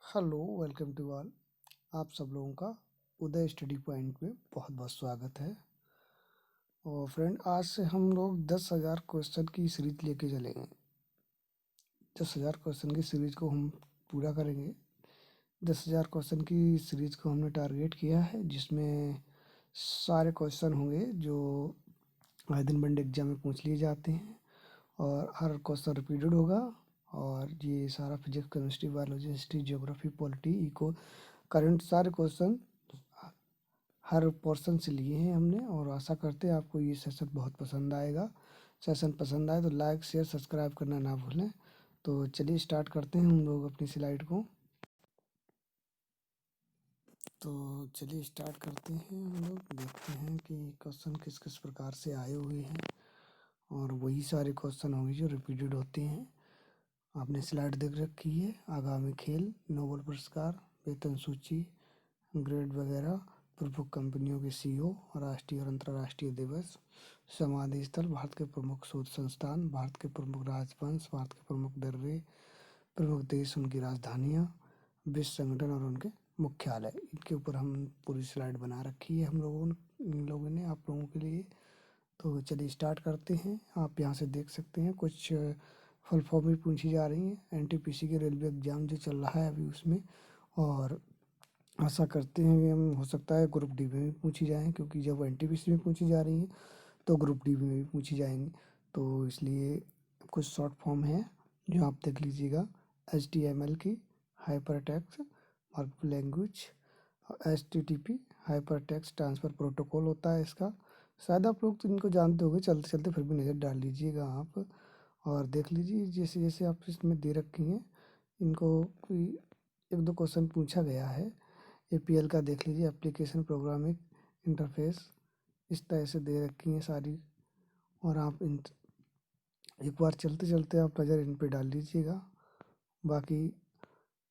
Hello, welcome to all. आप सब लोगों का उदय स्टडी पॉइंट में बहुत बहुत स्वागत है। और फ्रेंड, आज से हम लोग 10,000 क्वेश्चन की सीरीज लेके चलेंगे। 10,000 क्वेश्चन की सीरीज को हम पूरा करेंगे। 10,000 क्वेश्चन की सीरीज को हमने टारगेट किया है, जिसमें सारे क्वेश्चन होंगे जो आए दिन बंद एग्जाम में पूछ लिए जाते हैं, और हर क्वेश्चन रिपीटेड होगा। और ये सारा physics, chemistry, biology, history, geography, polity, eco, current, सारे क्वेश्चन हर पोर्शन से लिए हैं हमने। और आशा करते हैं आपको ये सेशन बहुत पसंद आएगा। सेशन पसंद आए तो लाइक, शेयर, सब्सक्राइब करना ना भूलें। तो चलिए स्टार्ट करते हैं हम लोग अपनी स्लाइड को। तो चलिए स्टार्ट करते हैं। हम लोग देखते हैं कि क्वेश्चन किस किस प्रकार से आए हुए हैं, और वही सारे क्वेश्चन होंगे जो रिपीटेड होते हैं। आपने स्लाइड देख रखी है। आगामी खेल, नोबेल पुरस्कार, वेतन सूची, ग्रेड वगैरह, प्रमुख कंपनियों के सीईओ, राष्ट्रीय और अंतर्राष्ट्रीय दिवस, समाधि स्थल, भारत के प्रमुख शोध संस्थान, भारत के प्रमुख राजवंश, भारत के प्रमुख दरबार, प्रमुख देश, उनकी राजधानियाँ, विश्व संगठन और उनके मुख्यालय। इनके ऊपर हम पूरी स्लाइड बना रखी है इन लोगों ने आप लोगों के लिए। तो चलिए स्टार्ट करते हैं। आप यहाँ से देख सकते हैं कुछ फुल फॉर्म भी पूछी जा रही हैं। एनटीपीसी के रेलवे एग्जाम जो चल रहा है अभी उसमें, और आशा करते हैं कि हम हो सकता है ग्रुप डी में भी पूछी जाएँ, क्योंकि जब एनटीपीसी में पूछी जा रही हैं तो ग्रुप डी में भी पूछी जाएंगी। तो इसलिए कुछ शॉर्ट फॉर्म है जो आप देख लीजिएगा। HTML की hyper text markup language, HTTP hyper text transfer protocol होता है इसका। शायद आप लोग तो इनको जानते होंगे, चलते चलते फिर भी नज़र डाल लीजिएगा आप, और देख लीजिए जैसे जैसे आप इसमें दे रखी हैं। इनको कोई एक दो क्वेश्चन पूछा गया है। APL का देख लीजिए, एप्लीकेशन प्रोग्रामिंग इंटरफेस, इस तरह से दे रखी हैं सारी। और आप इन एक बार चलते चलते आप नज़र इन पे डाल लीजिएगा। बाकी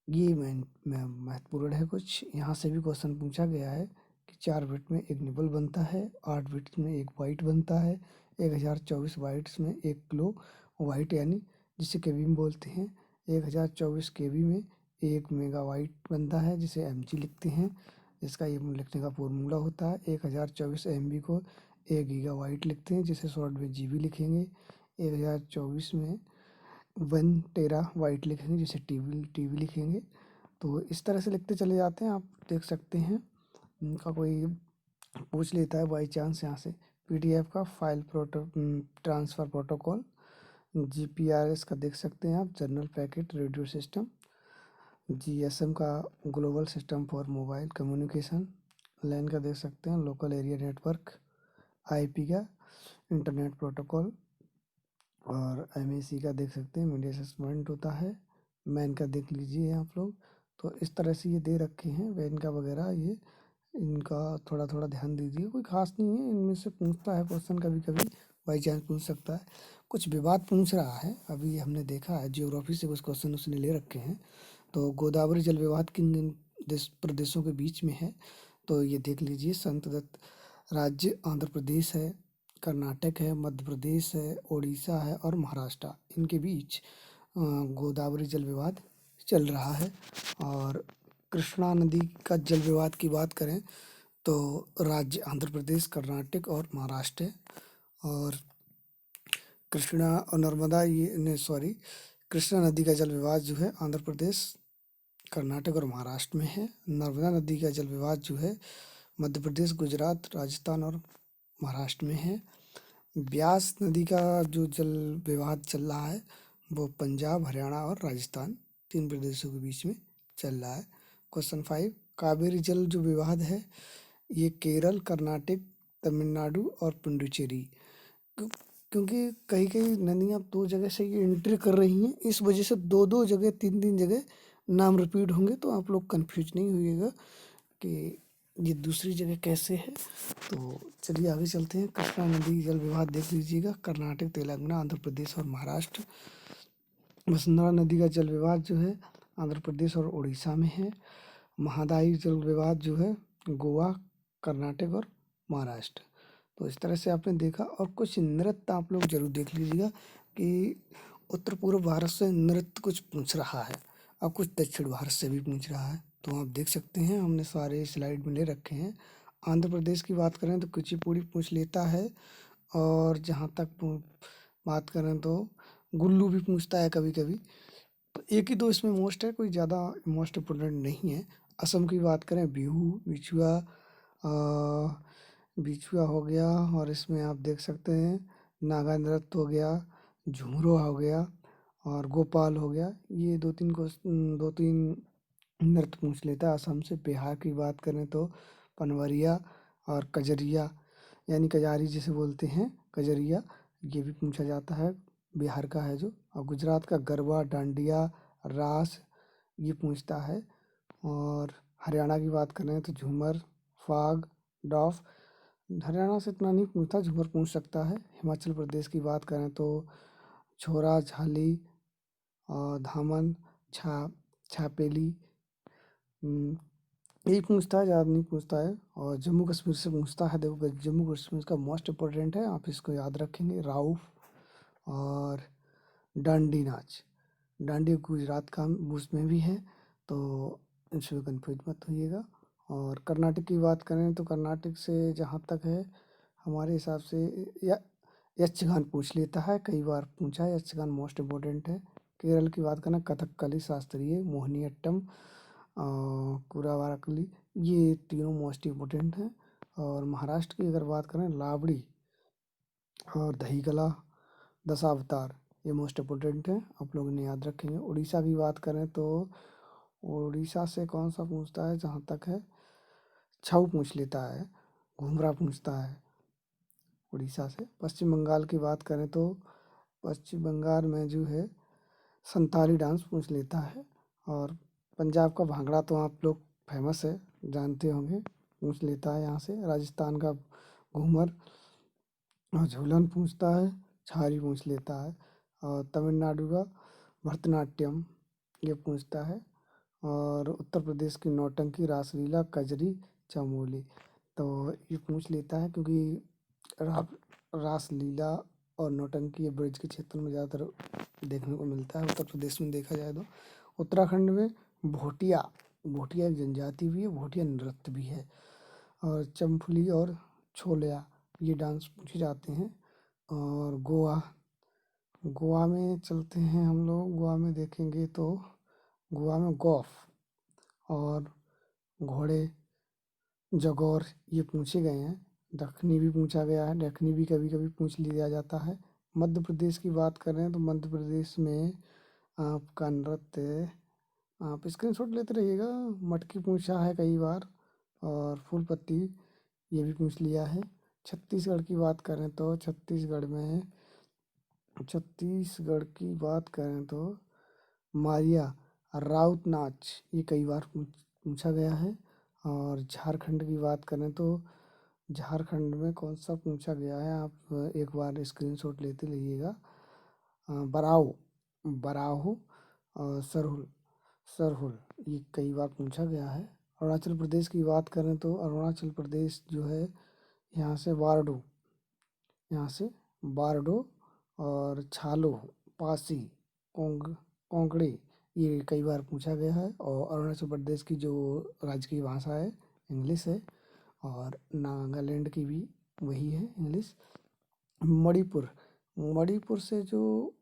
ये महत्वपूर्ण है। कुछ यहाँ से भी क्वेश्चन पूछा गया है कि 4 बिट में एक निबल बनता है, 8 बिट्स में एक बाइट बनता है, 1024 बाइट्स में 1 किलो बाइट, यानी जिसे केबी में बोलते हैं। 1024 केबी में 1 मेगाबाइट बनता है, जिसे MG लिखते हैं। इसका ये लिखने का फॉर्मूला होता है। 1024 MB को 1 गीगाबाइट लिखते हैं, जिसे शॉर्ट में GB लिखेंगे। 1024 में 1 टेराबाइट लिखेंगे, जिसे TB लिखेंगे। तो इस तरह से लिखते चले जाते हैं। आप देख सकते हैं इनका कोई पूछ लेता है बाई चांस यहाँ से। PDF का फाइल ट्रांसफ़र प्रोटोकॉल, GPRS का देख सकते हैं आप, general packet radio system, GSM का global system for mobile communication, LAN का देख सकते हैं, लोकल एरिया नेटवर्क, IP का इंटरनेट प्रोटोकॉल, और MAC का देख सकते हैं, मीडिया असेसमेंट होता है। मैन का देख लीजिए आप लोग। तो इस तरह से ये दे रखे हैं वैन का वगैरह। ये इनका थोड़ा थोड़ा ध्यान दीजिए, कोई खास नहीं है। इनमें से पूछता है क्वेश्चन, कभी कभी बाई चांस पूछ सकता है। कुछ विवाद पूछ रहा है, अभी हमने देखा है जियोग्राफी से कुछ क्वेश्चन उसने ले रखे हैं। तो गोदावरी जल विवाद किन प्रदेशों के बीच में है, तो ये देख लीजिए। संतदत्त राज्य आंध्र प्रदेश है, कर्नाटक है, मध्य प्रदेश है, उड़ीसा है और महाराष्ट्र, इनके बीच गोदावरी जल विवाद चल रहा है। और कृष्णा नदी का जल विवाद की बात करें तो राज्य आंध्र प्रदेश, कर्नाटक और महाराष्ट्र है। और कृष्णा और नर्मदा कृष्णा नदी का जल विवाद जो है आंध्र प्रदेश, कर्नाटक और महाराष्ट्र में है। नर्मदा नदी का जल विवाद जो है मध्य प्रदेश, गुजरात, राजस्थान और महाराष्ट्र में है। ब्यास नदी का जो जल विवाद चल रहा है वो पंजाब, हरियाणा और राजस्थान, 3 प्रदेशों के बीच में चल रहा है। क्वेश्चन 5, कावेरी जल जो विवाद है ये केरल, कर्नाटक, तमिलनाडु और पुडुचेरी, क्योंकि कई कई नदियाँ 2 जगह से ये एंट्री कर रही हैं, इस वजह से 2-2 जगह, 3-3 जगह नाम रिपीट होंगे। तो आप लोग कंफ्यूज नहीं होइएगा कि ये दूसरी जगह कैसे है। तो चलिए आगे चलते हैं। कृष्णा नदी जल विवाद देख लीजिएगा, कर्नाटक, तेलंगाना, आंध्र प्रदेश और महाराष्ट्र। वसुंधरा नदी का जल विवाद जो है आंध्र प्रदेश और उड़ीसा में है। महादाई जल विवाद जो है गोवा, कर्नाटक और महाराष्ट्र। तो इस तरह से आपने देखा। और कुछ नृत्य आप लोग जरूर देख लीजिएगा कि उत्तर पूर्व भारत से नृत्य कुछ पूछ रहा है। अब कुछ दक्षिण भारत से भी पूछ रहा है, तो आप देख सकते हैं हमने सारे स्लाइड में ले रखे हैं। आंध्र प्रदेश की बात करें तो कुचिपुड़ी पूछ लेता है, और जहाँ तक बात करें तो गुल्लू भी पूछता है कभी कभी। तो एक ही दो इसमें मोस्ट है, कोई ज़्यादा मोस्ट इम्पोर्टेंट नहीं है। असम की बात करें बिहू, बिछुआ, बिछुआ हो गया, और इसमें आप देख सकते हैं नागा नृत्य हो गया, झुमरो हो गया, और गोपाल हो गया। ये दो तीन नृत्य पूछ लेता है असम से। बिहार की बात करें तो पनवरिया और कजरिया, यानी कजारी जिसे बोलते हैं, कजरिया, ये भी पूछा जाता है, बिहार का है जो। और गुजरात का गरबा, डांडिया, रास, ये पूछता है। और हरियाणा की बात करें तो झूमर, फाग, डॉफ। हरियाणा से इतना नहीं पूछता, झूमर पूछ सकता है। हिमाचल प्रदेश की बात करें तो छोरा, झाली और धामन, छापेली, यही पूछता है, ज़्यादा नहीं पूछता है। और जम्मू कश्मीर से पूछता है, देखो जम्मू कश्मीर का मोस्ट इम्पोर्टेंट है, आप इसको याद रखेंगे, राउफ और डांडी नाच। डांडी गुजरात का उसमें भी है, तो इसमें कन्फ्यूज मत होइएगा। और कर्नाटक की बात करें तो कर्नाटक से जहाँ तक है हमारे हिसाब से यक्षगान पूछ लेता है, कई बार पूछा है, यक्षगान मोस्ट इम्पोर्टेंट है। केरल की बात करें कथकली, शास्त्रीय, मोहिनीअट्टम, कुरावारकली, ये तीनों मोस्ट इम्पोर्टेंट हैं। और महाराष्ट्र की अगर बात करें लावड़ी और दही कला, दशावतार, ये मोस्ट इम्पोर्टेंट है, आप लोगों ने याद रखेंगे। उड़ीसा की बात करें तो उड़ीसा से कौन सा पूछता है, जहाँ तक है छऊ पूछ लेता है, घुमरा पूछता है उड़ीसा से। पश्चिम बंगाल की बात करें तो पश्चिम बंगाल में जो है संताली डांस पूछ लेता है। और पंजाब का भांगड़ा तो आप लोग फेमस है, जानते होंगे, पूछ लेता है यहाँ से। राजस्थान का घूमर और झूलन पूछता है, छारी पूछ लेता है। और तमिलनाडु का भरतनाट्यम, ये पूछता है। और उत्तर प्रदेश की नौटंकी, रासलीला, कजरी, चमोली, तो ये पूछ लेता है, क्योंकि रासलीला और नौटंकी ये ब्रज के क्षेत्र में ज़्यादातर देखने को मिलता है, उत्तर प्रदेश में देखा जाए तो। उत्तराखंड में भोटिया, भोटिया एक जनजाति भी है, भोटिया नृत्य भी है। और चंफली और छोलिया, ये डांस पूछे जाते हैं। और गोवा, गोवा में चलते हैं हम लोग, गोवा में देखेंगे तो गोवा में गोफ और घोड़े, जगौर, ये पूछे गए हैं। दखनी भी पूछा गया है, दखनी भी कभी कभी पूछ लिया जाता है। मध्य प्रदेश की बात करें तो मध्य प्रदेश में आपका नृत्य, आप स्क्रीनशॉट लेते रहिएगा, मटकी पूछा है कई बार, और फूल पत्ती, ये भी पूछ लिया है। छत्तीसगढ़ की बात करें तो छत्तीसगढ़ की बात करें तो मारिया, राउत नाच, ये कई बार पूछा गया है। और झारखंड की बात करें तो झारखंड में कौन सा पूछा गया है, आप एक बार स्क्रीनशॉट लेते रहिएगा। बराऊ, बराहू और सरहुल, सरहुल, ये कई बार पूछा गया है। अरुणाचल प्रदेश की बात करें तो अरुणाचल प्रदेश जो है, यहाँ से वारडो, यहाँ से बारडो और छालो, पासी, कोंकणी, ये कई बार पूछा गया है। और अरुणाचल प्रदेश की जो राजकीय भाषा है इंग्लिश है, और नागालैंड की भी वही है, इंग्लिश। मणिपुर, मणिपुर से जो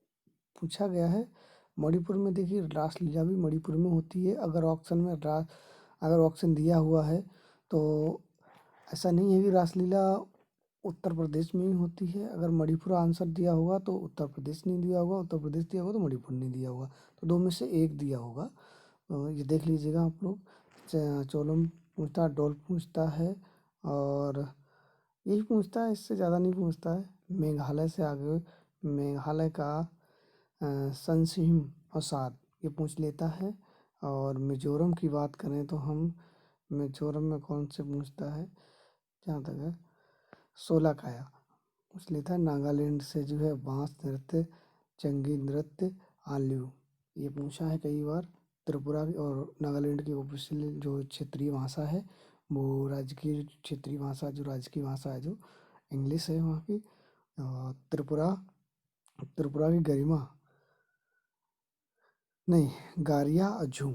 पूछा गया है, मणिपुर में देखिए रासलीला भी मणिपुर में होती है। अगर ऑप्शन दिया हुआ है तो ऐसा नहीं है कि रासलीला उत्तर प्रदेश में ही होती है। अगर मणिपुर आंसर दिया होगा तो उत्तर प्रदेश नहीं दिया होगा, उत्तर प्रदेश दिया होगा तो मणिपुर नहीं दिया होगा, तो दो में से एक दिया होगा। तो ये देख लीजिएगा आप लोग। चोलम पूछता है, डोल पूछता है, और यही पूछता है, इससे ज़्यादा नहीं पूछता है। मेघालय से आगे, मेघालय का संसिम असाद, ये पूछ लेता है। और मिजोरम की बात करें तो हम मिजोरम में कौन से पूछता है, जहाँ तक है सोलाकाया पूछ लेता है। नागालैंड से जो है बांस नृत्य, चंगी नृत्य, आल्यू, ये पूछा है कई बार। त्रिपुरा की और नागालैंड की ऑफिशियल जो क्षेत्रीय भाषा है, वो राजकीय क्षेत्रीय भाषा, जो राजकीय भाषा है जो इंग्लिश है वहाँ की। त्रिपुरा, त्रिपुरा की गरिमा, नहीं, गारिया और झूम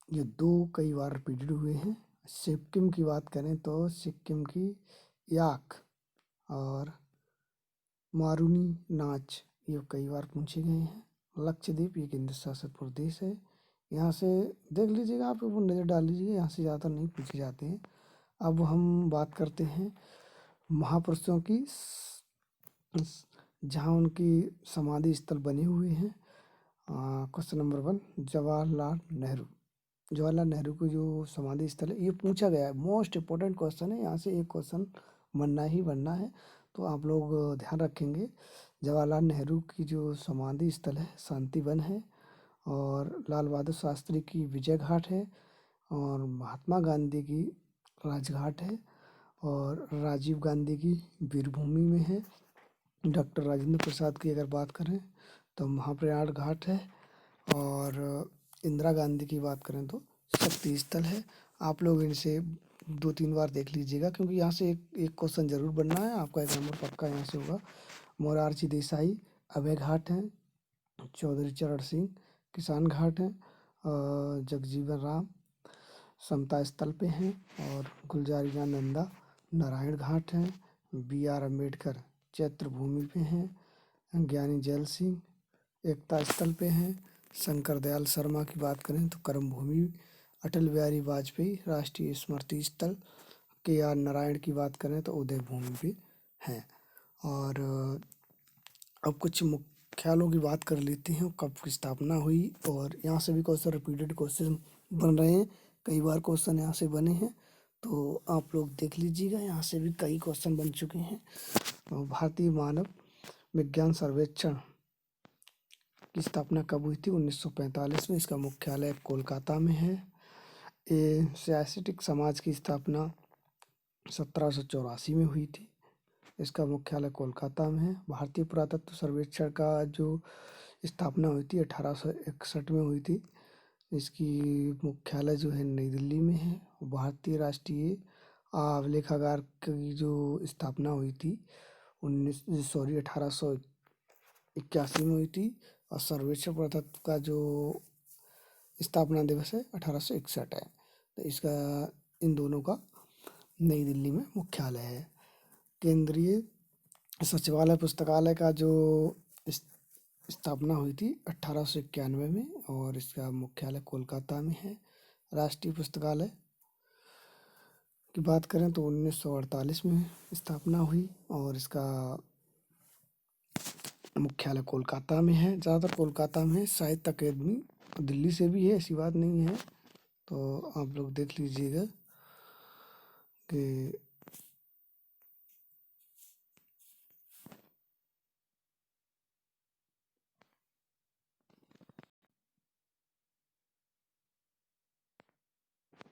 ये दो कई बार रिपीटेड हुए हैं। सिक्किम की बात करें तो सिक्किम की याक और मारूनी नाच ये कई बार पूछे गए हैं। लक्षद्वीप ये केंद्र शासित प्रदेश है। यहाँ से देख लीजिएगा, आप वो नज़र डाल लीजिएगा, यहाँ से ज़्यादा नहीं पूछे जाते हैं। अब हम बात करते हैं महापुरुषों की जहाँ उनकी समाधि स्थल बने हुए हैं। Question number 1 Jawaharlal Nehru. जवाहरलाल नेहरू को जो समाधि स्थल है ये पूछा गया है, मोस्ट इम्पोर्टेंट क्वेश्चन है, यहाँ से एक क्वेश्चन बनना ही बनना है, तो आप लोग ध्यान रखेंगे। जवाहरलाल नेहरू की जो समाधि स्थल है शांतिवन है, और लाल बहादुर शास्त्री की विजय घाट है, और महात्मा गांधी की राजघाट है, और राजीव गांधी की वीरभूमि में है। डॉक्टर राजेंद्र प्रसाद की अगर बात करें तो महाप्रयाग घाट है, और इंदिरा गांधी की बात करें तो शक्ति स्थल है। आप लोग इनसे 2-3 बार देख लीजिएगा, क्योंकि यहाँ से एक क्वेश्चन जरूर बनना है आपका, 1 नंबर पक्का यहाँ से होगा। मोरारजी देसाई अभय घाट है, चौधरी चरण सिंह किसान घाट है, जगजीवन राम समता स्थल पे हैं, और गुलजारिया नंदा नारायण घाट हैं, BR अम्बेडकर चैत्र भूमि पे हैं, ज्ञानी जैल सिंह एकता स्थल पे हैं, शंकर दयाल शर्मा की बात करें तो कर्म भूमि, अटल बिहारी वाजपेयी राष्ट्रीय स्मृति स्थल, KR नारायण की बात करें तो उदय भूमि पे हैं। और अब कुछ मुख्यालयों की बात कर लेते हैं, कब की स्थापना हुई, और यहाँ से भी क्वेश्चन रिपीटेड क्वेश्चन बन रहे हैं, कई बार क्वेश्चन यहाँ से बने हैं, तो आप लोग देख लीजिएगा, यहाँ से भी कई क्वेश्चन बन चुके हैं। भारतीय मानव विज्ञान सर्वेक्षण की स्थापना कब हुई थी? 1945 में। इसका मुख्यालय कोलकाता में है। एशियाटिक समाज की स्थापना 1784 में हुई थी। इसका मुख्यालय कोलकाता में है। भारतीय पुरातत्व सर्वेक्षण का जो स्थापना हुई थी 1861 में हुई थी। इसकी मुख्यालय जो है नई दिल्ली में है। भारतीय राष्ट्रीय अभिलेखागार की जो स्थापना हुई थी 1881 में हुई थी, और सर्वेक्षण पुरातत्व का जो स्थापना दिवस है 1861 है। तो इसका इन दोनों का नई दिल्ली में मुख्यालय है। केंद्रीय सचिवालय पुस्तकालय का जो स्थापना हुई थी 1891 में, और इसका मुख्यालय कोलकाता में है। राष्ट्रीय पुस्तकालय की बात करें तो 1948 में स्थापना हुई, और इसका मुख्यालय कोलकाता में है। ज़्यादातर कोलकाता में है। साहित्य अकेदमी दिल्ली से भी है, ऐसी बात नहीं है, तो आप लोग देख लीजिएगा कि